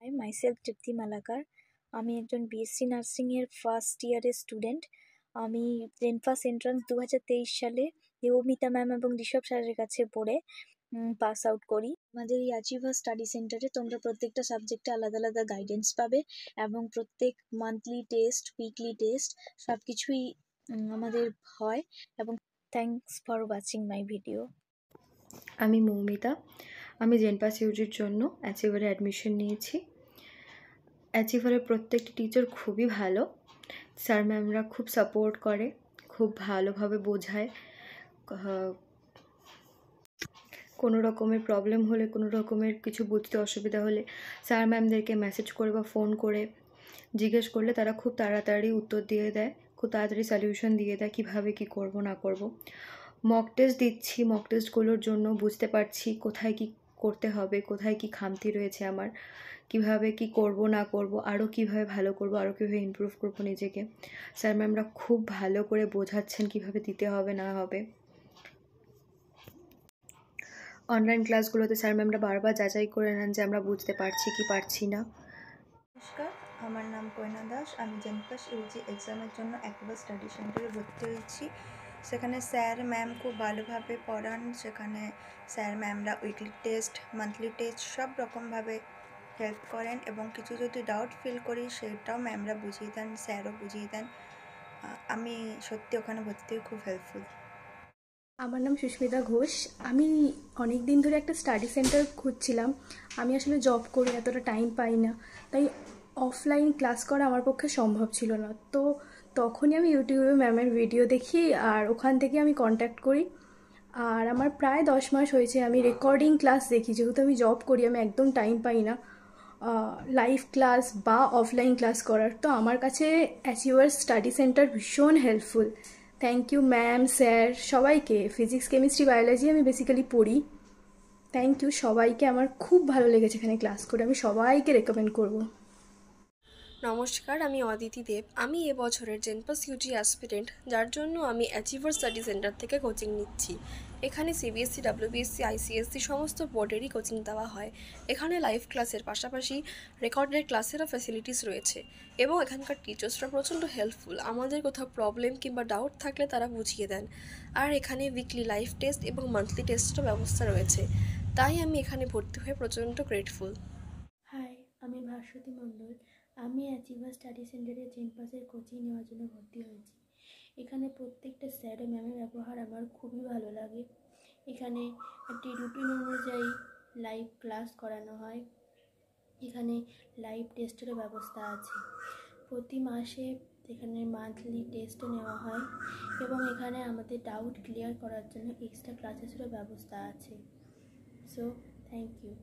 High, myself তৃপ্তি মালাকার। আমি একজন BSc নার্সিংয়ের first ইয়ারের স্টুডেন্ট। আমি জেনপাস এন্ট্রান্স 2023 সালে দেবমিতা ম্যাম এবং ঋষভ স্যারের কাছে পড়ে পাস আউট করি। আমাদের এই অ্যাচিভার স্টাডি সেন্টারে তোমরা প্রত্যেকটা সাবজেক্টে আলাদা আলাদা গাইডেন্স পাবে এবং প্রত্যেক মান্থলি টেস্ট, উইকলি টেস্ট সব কিছুই আমাদের হয়। এবং thanks for watching my video. আমি মৌমিতা। আমি জেনপাস ইউজির জন্য অ্যাচিভারে অ্যাডমিশন নিয়েছি। অ্যাচিভারের প্রত্যেকটি টিচার খুবই ভালো। স্যার ম্যামরা খুব সাপোর্ট করে, খুব ভালোভাবে বোঝায়। কোনো রকমের প্রবলেম হলে, কোনো রকমের কিছু বুঝতে অসুবিধা হলে স্যার ম্যামদেরকে মেসেজ করে বা ফোন করে জিজ্ঞেস করলে তারা খুব তাড়াতাড়ি উত্তর দিয়ে দেয়, খুব তাড়াতাড়ি সলিউশন দিয়ে দেয় কীভাবে কী করব না করব। মক টেস্ট দিচ্ছি, মক টেস্টগুলোর জন্য বুঝতে পারছি কোথায় কী করতে হবে, কোথায় কী খামতি রয়েছে আমার, কিভাবে কি করব না করব, আরও কীভাবে ভালো করব, আরও কীভাবে ইমপ্রুভ করব নিজেকে। স্যার ম্যামরা খুব ভালো করে বোঝাচ্ছেন কীভাবে দিতে হবে না হবে। অনলাইন ক্লাসগুলোতে স্যার ম্যামরা বারবার যাচাই করে নেন যে আমরা বুঝতে পারছি কি পারছি না। নমস্কার, আমার নাম কৈনা দাস। আমি জেনপাস ইউজি এক্সামের জন্য অ্যাচিভার স্টাডি সেন্টারে ভর্তি হয়েছি। সেখানে স্যার ম্যাম খুব ভালোভাবে পড়ান। সেখানে স্যার ম্যামরা উইকলি টেস্ট, মান্থলি টেস্ট সব রকমভাবে হেল্প করেন এবং কিছু যদি ডাউট ফিল করি সেটাও ম্যামরা বুঝিয়ে দেন, স্যারও বুঝিয়ে দেন। আমি সত্যি ওখানে ভর্তি হয়ে খুব হেল্পফুল। আমার নাম সুস্মিতা ঘোষ। আমি অনেক দিন ধরে একটা স্টাডি সেন্টার খুঁজছিলাম। আমি আসলে জব করি, এতটা টাইম পাই না, তাই অফলাইন ক্লাস করা আমার পক্ষে সম্ভব ছিল না। তো তখনই আমি ইউটিউবে ম্যামের ভিডিও দেখি আর ওখান থেকে আমি কন্ট্যাক্ট করি। আর আমার প্রায় 10 মাস হয়েছে আমি রেকর্ডিং ক্লাস দেখি। যেহেতু আমি জব করি, আমি একদম টাইম পাই না লাইভ ক্লাস বা অফলাইন ক্লাস করার। তো আমার কাছে অ্যাচিভার স্টাডি সেন্টার ভীষণ হেল্পফুল। থ্যাংক ইউ ম্যাম, স্যার, সবাইকে। ফিজিক্স, কেমিস্ট্রি, বায়োলজি আমি বেসিক্যালি পড়ি। থ্যাংক ইউ সবাইকে, আমার খুব ভালো লেগেছে এখানে ক্লাস করে। আমি সবাইকে রেকমেন্ড করব। নমস্কার, আমি অদিতি দেব। আমি এবছরের জেনপাস ইউজি অ্যাসপিরেন্ট, যার জন্য আমি অ্যাচিভার স্টাডি সেন্টার থেকে কোচিং নিচ্ছি। এখানে সিবিএসসি, ডাব্লিউবিএসসি, আইসিএসসি সমস্ত বোর্ডেরই কোচিং দেওয়া হয়। এখানে লাইভ ক্লাসের পাশাপাশি রেকর্ডেড ক্লাসেরও ফ্যাসিলিটিস রয়েছে এবং এখানকার টিচার্সরা প্রচণ্ড হেল্পফুল। আমাদের কোথাও প্রবলেম কিংবা ডাউট থাকলে তারা বুঝিয়ে দেন। আর এখানে উইকলি লাইভ টেস্ট এবং মান্থলি টেস্টেরও ব্যবস্থা রয়েছে। তাই আমি এখানে ভর্তি হয়ে প্রচণ্ড গ্রেটফুল। হাই, আমি ভাস্বতী মণ্ডল। আমি অ্যাচিভার স্টাডি সেন্টারে জেনপাসের কোচিং নেওয়ার জন্য ভর্তি হয়েছি। এখানে প্রত্যেকটা স্যার ও ম্যামের ব্যবহার আমার খুবই ভালো লাগে। এখানে একটি রুটিন অনুযায়ী লাইভ ক্লাস করানো হয়। এখানে লাইভ টেস্টেরও ব্যবস্থা আছে। প্রতি মাসে এখানে মান্থলি টেস্টও নেওয়া হয় এবং এখানে আমাদের ডাউট ক্লিয়ার করার জন্য এক্সট্রা ক্লাসেসেরও ব্যবস্থা আছে। So thank you.